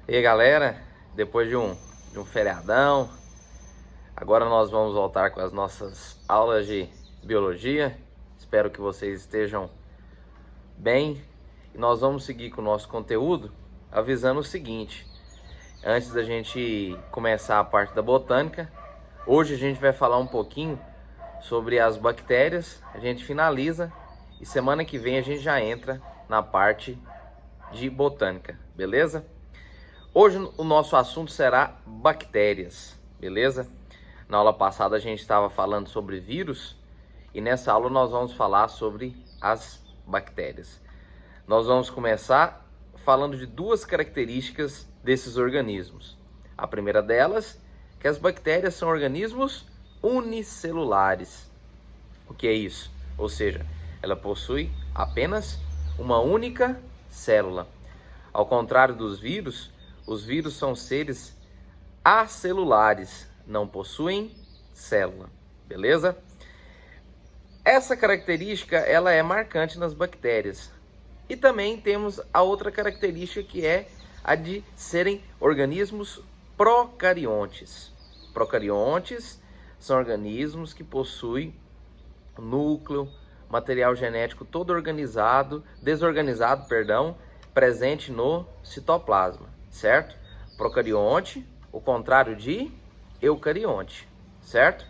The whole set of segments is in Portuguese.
E aí galera, depois de um feriadão, agora nós vamos voltar com as nossas aulas de biologia. Espero que vocês estejam bem. E nós vamos seguir com o nosso conteúdo avisando o seguinte: antes da gente começar a parte da botânica, hoje a gente vai falar um pouquinho sobre as bactérias, a gente finaliza e semana que vem a gente já entra na parte de botânica, beleza? Hoje o nosso assunto será bactérias, beleza? Na aula passada a gente estava falando sobre vírus e nessa aula nós vamos falar sobre as bactérias. Nós vamos começar falando de duas características desses organismos. A primeira delas, que as bactérias são organismos unicelulares. O que é isso? Ou seja, ela possui apenas uma única célula. Ao contrário dos vírus, os vírus são seres acelulares, não possuem célula, beleza? Essa característica ela é marcante nas bactérias. E também temos a outra característica que é a de serem organismos procariontes. Procariontes são organismos que possuem núcleo, material genético todo desorganizado, presente no citoplasma, certo? Procarionte, o contrário de eucarionte, certo?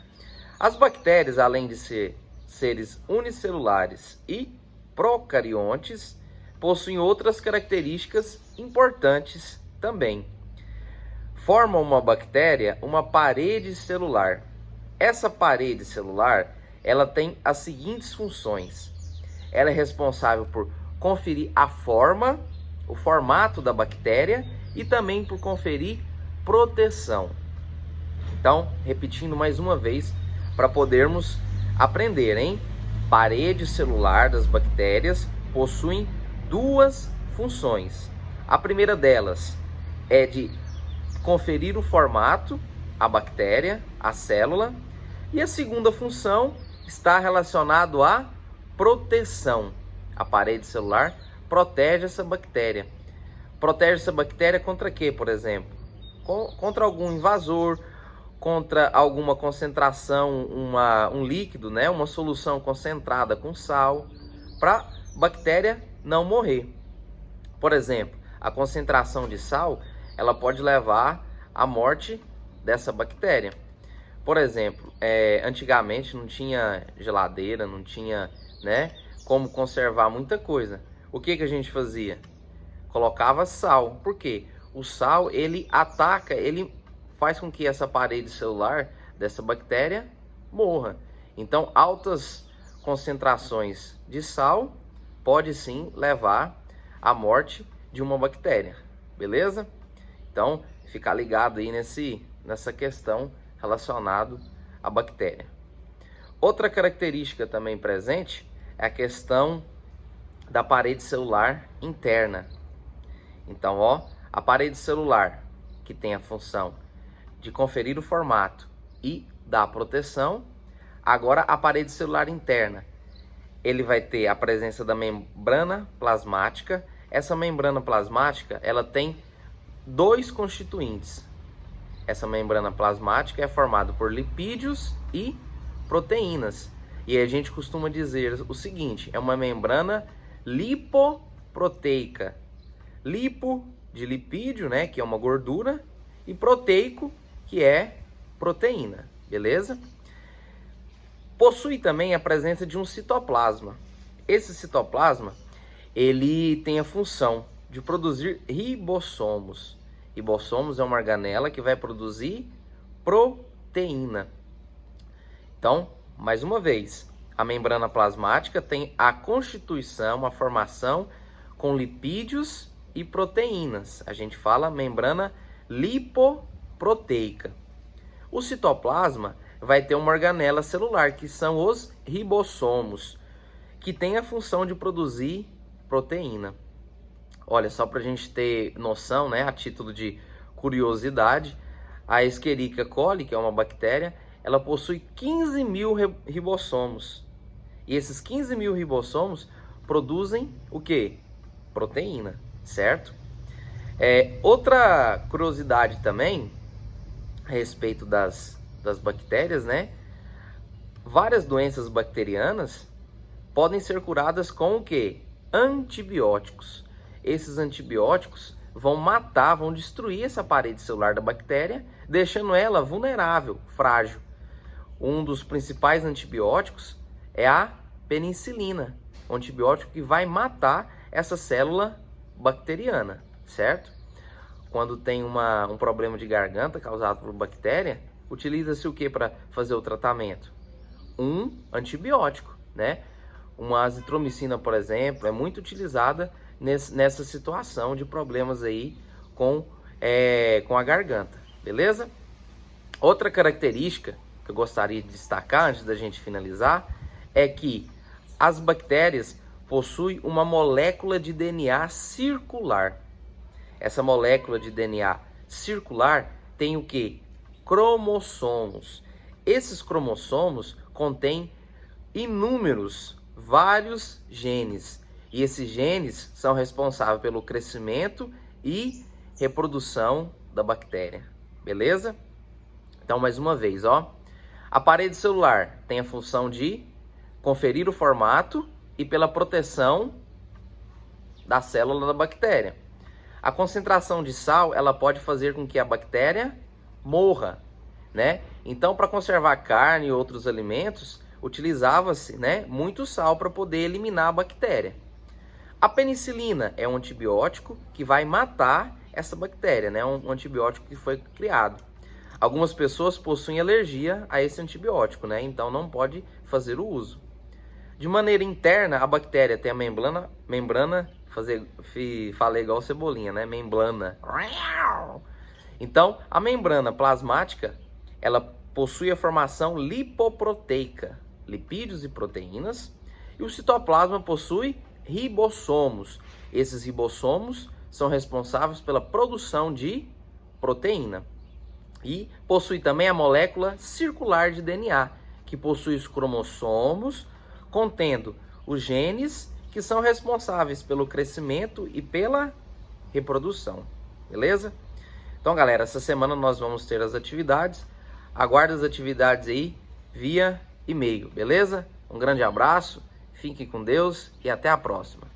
As bactérias, além de ser seres unicelulares e procariontes, possuem outras características importantes também. Forma uma bactéria uma parede celular. Essa parede celular, ela tem as seguintes funções. Ela é responsável por conferir a forma, o formato da bactéria e também por conferir proteção. Então, repetindo mais uma vez, para podermos aprender, hein? Parede celular das bactérias possuem duas funções. A primeira delas é de conferir o formato, a bactéria, a célula, e a segunda função está relacionado à proteção. A parede celular protege essa bactéria. Protege essa bactéria contra quê, por exemplo? Contra algum invasor, contra alguma concentração, um líquido, né? Uma solução concentrada com sal, para a bactéria não morrer. Por exemplo, a concentração de sal, ela pode levar à morte dessa bactéria. Por exemplo, antigamente não tinha geladeira, não tinha, né, como conservar muita coisa. O que a gente fazia? Colocava sal. Por quê? O sal, ele ataca, ele faz com que essa parede celular dessa bactéria morra. Então, altas concentrações de sal pode sim levar à morte de uma bactéria, beleza? Então, ficar ligado aí nessa questão relacionada à bactéria. Outra característica também presente é a questão da parede celular interna. Então, a parede celular, que tem a função de conferir o formato e dar proteção. Agora, a parede celular interna, ele vai ter a presença da membrana plasmática. Essa membrana plasmática, ela tem dois constituintes. Essa membrana plasmática é formada por lipídios e proteínas. E a gente costuma dizer o seguinte: é uma membrana lipoproteica. Lipo de lipídio, né, que é uma gordura, e proteico, que é proteína, beleza? Possui também a presença de um citoplasma. Esse citoplasma, ele tem a função de produzir ribossomos. Ribossomos é uma organela que vai produzir proteína. Então, mais uma vez, a membrana plasmática tem a constituição, a formação com lipídios e proteínas. A gente fala membrana lipoproteica. O citoplasma vai ter uma organela celular, que são os ribossomos, que tem a função de produzir proteína. Olha, só para a gente ter noção, né, a título de curiosidade, a Escherichia coli, que é uma bactéria, ela possui 15 mil ribossomos. E esses 15 mil ribossomos produzem o quê? Proteína, certo? Outra curiosidade também a respeito das bactérias, né? Várias doenças bacterianas podem ser curadas com o quê? Antibióticos. Esses antibióticos vão matar, vão destruir essa parede celular da bactéria, deixando ela vulnerável, frágil. Um dos principais antibióticos é a penicilina, um antibiótico que vai matar essa célula bacteriana, certo? Quando tem um problema de garganta causado por bactéria, utiliza-se o que para fazer o tratamento? Um antibiótico, né? Uma azitromicina, por exemplo, é muito utilizada nessa situação de problemas aí com a garganta, beleza? Outra característica que eu gostaria de destacar antes da gente finalizar é que as bactérias possuem uma molécula de DNA circular. Essa molécula de DNA circular tem o que? Cromossomos. Esses cromossomos contêm vários genes. E esses genes são responsáveis pelo crescimento e reprodução da bactéria. Beleza? Então, mais uma vez, ó. A parede celular tem a função de conferir o formato e pela proteção da célula da bactéria. A concentração de sal, ela pode fazer com que a bactéria morra, né? Então, para conservar carne e outros alimentos, utilizava-se, né, muito sal para poder eliminar a bactéria. A penicilina é um antibiótico que vai matar essa bactéria, né? Um antibiótico que foi criado. Algumas pessoas possuem alergia a esse antibiótico, né? Então não pode fazer o uso. De maneira interna, a bactéria tem a membrana, falei igual cebolinha, né? Membrana. Então, a membrana plasmática, ela possui a formação lipoproteica, lipídios e proteínas, e o citoplasma possui ribossomos. Esses ribossomos são responsáveis pela produção de proteína. E possui também a molécula circular de DNA, que possui os cromossomos contendo os genes que são responsáveis pelo crescimento e pela reprodução. Beleza? Então, galera, essa semana nós vamos ter as atividades. Aguarde as atividades aí via e-mail, beleza? Um grande abraço, fiquem com Deus e até a próxima.